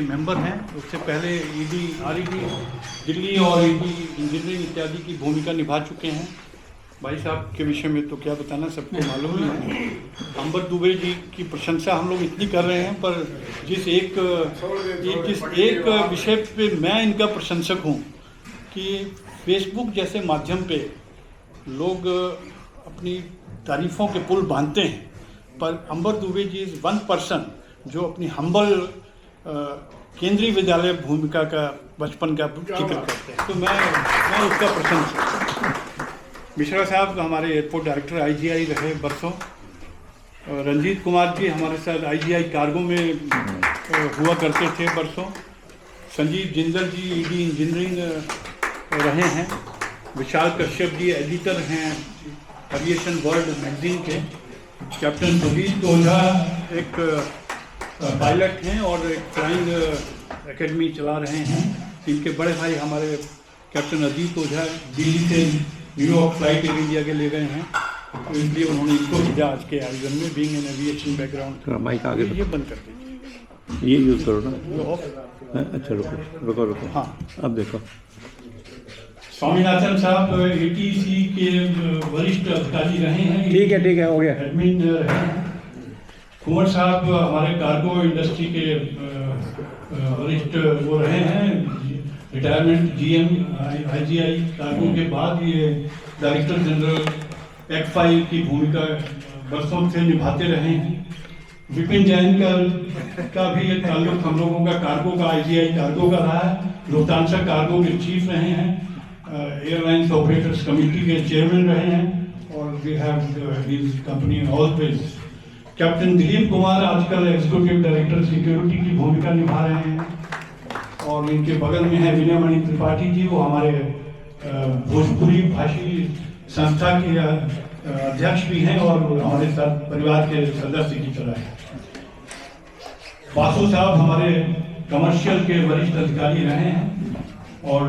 Member हैं। उससे पहले ईडी आरईडी दिल्ली और ईडी इंजीनियरिंग इत्यादि की भूमिका निभा चुके हैं। भाई साहब के विषय में तो क्या बताना, सबको मालूम ही है। अंबर दुबे जी की प्रशंसा हम लोग इतनी कर रहे हैं, पर जिस एक विषय पे मैं इनका प्रशंसक हूँ कि फेसबुक जैसे माध्यम पे लोग अपनी तारीफ़ों के पुल बांधते हैं, पर अंबर Dubey ji is one person जो अपनी हम्बल केंद्रीय विद्यालय भूमिका का बचपन का जिक्र करते हैं, तो मैं उसका प्रशंसक। मिश्रा साहब हमारे एयरपोर्ट डायरेक्टर आईजीआई रहे बरसों। रंजीत कुमार जी हमारे साथ आईजीआई कार्गो में हुआ करते थे बरसों। संजीव जिंदल जी ईडी इंजीनियरिंग रहे हैं। विशाल कश्यप जी एडिटर हैं एविएशन वर्ल्ड मैगजीन के। कैप्टन सुधीर ओझा एक पायलट हैं और एक फ्लाइंग एकेडमी चला रहे हैं। इनके बड़े भाई हमारे कैप्टन अजीत ओझा दिल्ली से न्यूयॉर्क फ्लाइट एयर इंडिया के ले गए हैं, तो इसलिए उन्होंने इसको भेजा आज के आयोजन में। Being an aviation background, mic आगे ये बंद कर दीजिए, ये यूज़ करो ना। ये ऑफ। अच्छा रुको हाँ, अब देखो। स्वामीनाथन साहब एटीसी के वरिष्ठ अधिकारी रहे हैं। ठीक है हो गया। एडमिन रहे हैं। कुंवर साहब हमारे कार्गो इंडस्ट्री के वरिष्ठ वो रहे हैं। रिटायरमेंट जीएम आईजीआई कार्गो के बाद ये डायरेक्टर जनरल एक्फाइल की भूमिका बरसों से निभाते रहे हैं। विपिन जैन का भी ये ताल्लुक हम लोगों का कार्गो का आईजीआई कार्गो का रहा है। लुफ्तांसा कार्गो के चीफ रहे हैं। एयरलाइंस ऑपरेटर्स कमेटी के चेयरमैन रहे हैं और we have his company always. Captain Dilip Kumar आजकल एग्जीक्यूटिव डायरेक्टर सिक्योरिटी की भूमिका निभा रहे हैं और इनके बगल में है विनय मणि त्रिपाठी जी, वो हमारे भोजपुरी भाषी संस्था के अध्यक्ष भी हैं और हमारे साथ परिवार के सदस्य की तरह है। वासु साहब हमारे कमर्शियल के वरिष्ठ अधिकारी रहे हैं और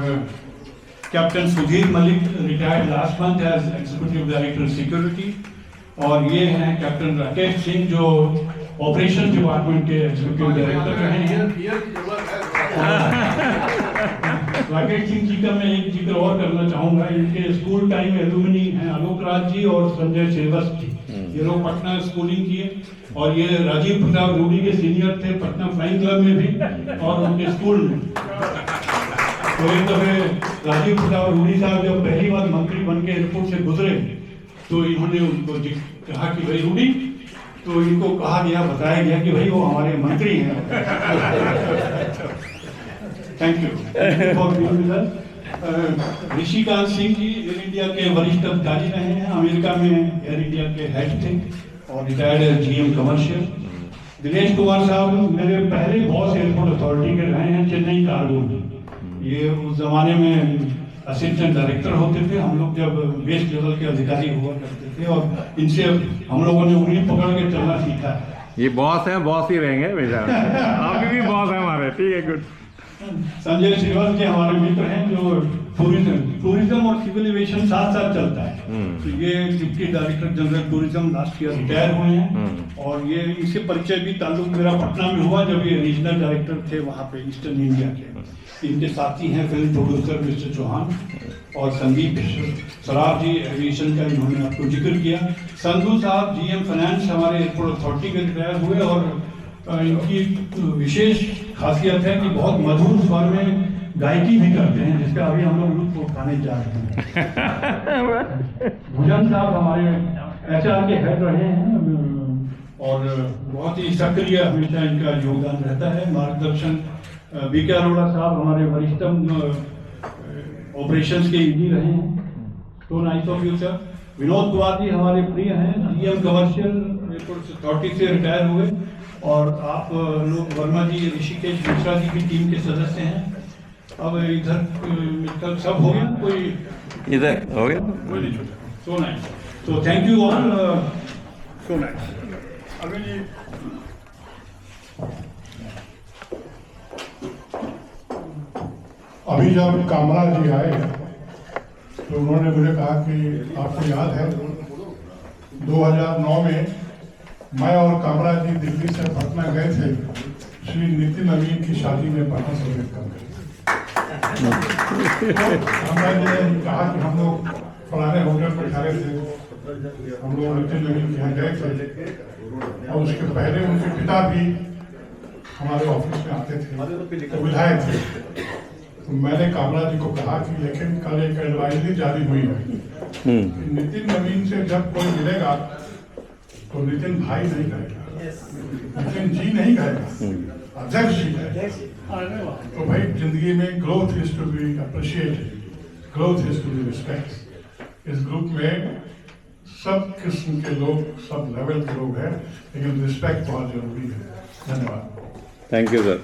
captain Sudhir Malik retired last month as executive director security. और ये हैं कैप्टन राकेश सिंह जो ऑपरेशन डिपार्टमेंट के एग्जीक्यूटिव डायरेक्टर रहे हैं। राकेश सिंह जी का मैं एक जिक्र और करना चाहूँगा। इनके स्कूल टाइम एलुमनी हैं आलोक राज जी और संजय सेवस जी। ये लोग पटना स्कूलिंग किए और ये राजीव प्रताप रूडी के सीनियर थे पटना फ्लाइंग क्लब में भी और उनके स्कूल में। तो एक दफे राजीव प्रताप रूडी साहब जब पहली बार मंत्री बन के एयरपोर्ट से गुजरे तो इन्होंने उनको कहा कि भाई रूडी, तो इनको कहा गया, बताया गया कि भाई वो हमारे मंत्री हैं। Thank you for being with us. Rishikant Singh ji Air India के वरिष्ठ अधिकारी रहे हैं। अमेरिका में एयर इंडिया के हेड थे और retired GM commercial. Dinesh Kumar साहब मेरे पहले बॉस एयरपोर्ट अथॉरिटी के रहे हैं चेन्नई कार्गो में। ये उस जमाने में असिस्टेंट डायरेक्टर होते थे, हम लोग जब बेस लेवल के अधिकारी हुआ करते थे और इनसे हम लोगों ने उंगली पकड़ के चलना सीखा है। ये बॉस है, बॉस ही रहेंगे बेटा। आप भी बॉस है हमारे। ठीक है, गुड। संजय श्रीवास्तव जी हमारे मित्र हैं जो टूरिज्म और सिविल एविएशन साथ साथ चलता है। तो ये deputy director general tourism last year retire हुए हैं और ये इनसे परिचय भी ताल्लुक मेरा पटना में हुआ जब ये रीजनल डायरेक्टर थे वहाँ पे ईस्टर्न इंडिया के। इनके साथी हैं फिल्म प्रोड्यूसर मिस्टर चौहान और संदीप सराफ जी एविएशन का इन्होंने आपको जिक्र किया। संधू साहब जीएम फाइनेंस हमारे एयरपोर्ट अथॉरिटी के रिटायर हुए और इनकी विशेष खासियत है कि बहुत मधुर स्वर में गायकी भी करते हैं, जिसका अभी हम लोग लुत्फ उठाने जा रहे हैं। भुजन साहब हमारे एचआर के हेड रहे हैं और बहुत ही सक्रिय हमेशा इनका योगदान रहता है। मार्गदर्शन बीके अरोड़ा साहब हमारे वरिष्ठतम ऑपरेशंस के ईडी रहे हैं। तो nice of you sir. Vinod Kumar ji हमारे प्रिय हैं, जीएम कमर्शियल एयरपोर्ट अथॉरिटी से रिटायर हुए और आप लोग वर्मा जी ऋषिकेश मिश्रा जी की टीम के सदस्य हैं। अब इधर मिलकर सब हो गया, कोई इधर हो गया, कोई नहीं छूटा। So nice, so thank you all, so nice. अभी जी अभी जब कामरा जी आए तो उन्होंने मुझे कहा कि आपको याद है 2009 में मैं और कामरा जी दिल्ली से पटना गए थे श्री नितिन नवीन की शादी में बढ़ा से वेलकम करें। तो हमने कहा कि हम लोग फलाने होटल पर ठहरे थे, हम लोग नितिन नवीन के यहाँ गए थे और उसके पहले उनके पिता भी हमारे ऑफिस में आते थे, तो विधायक थे। तो मैंने कामरा जी को कहा कि लेकिन कल एक एडवाइजरी जारी हुई है कि नितिन नवीन से जब कोई मिलेगा तो नितिन भाई नहीं कहेगा, नितिन जी नहीं कहेगा, अध्यक्ष जी कहेगा। तो भाई जिंदगी में growth is to be appreciated, growth is to be respect. इस ग्रुप में सब किस्म के लोग, सब लेवल के लोग हैं, लेकिन रिस्पेक्ट बहुत जरूरी है। धन्यवाद। Thank you sir.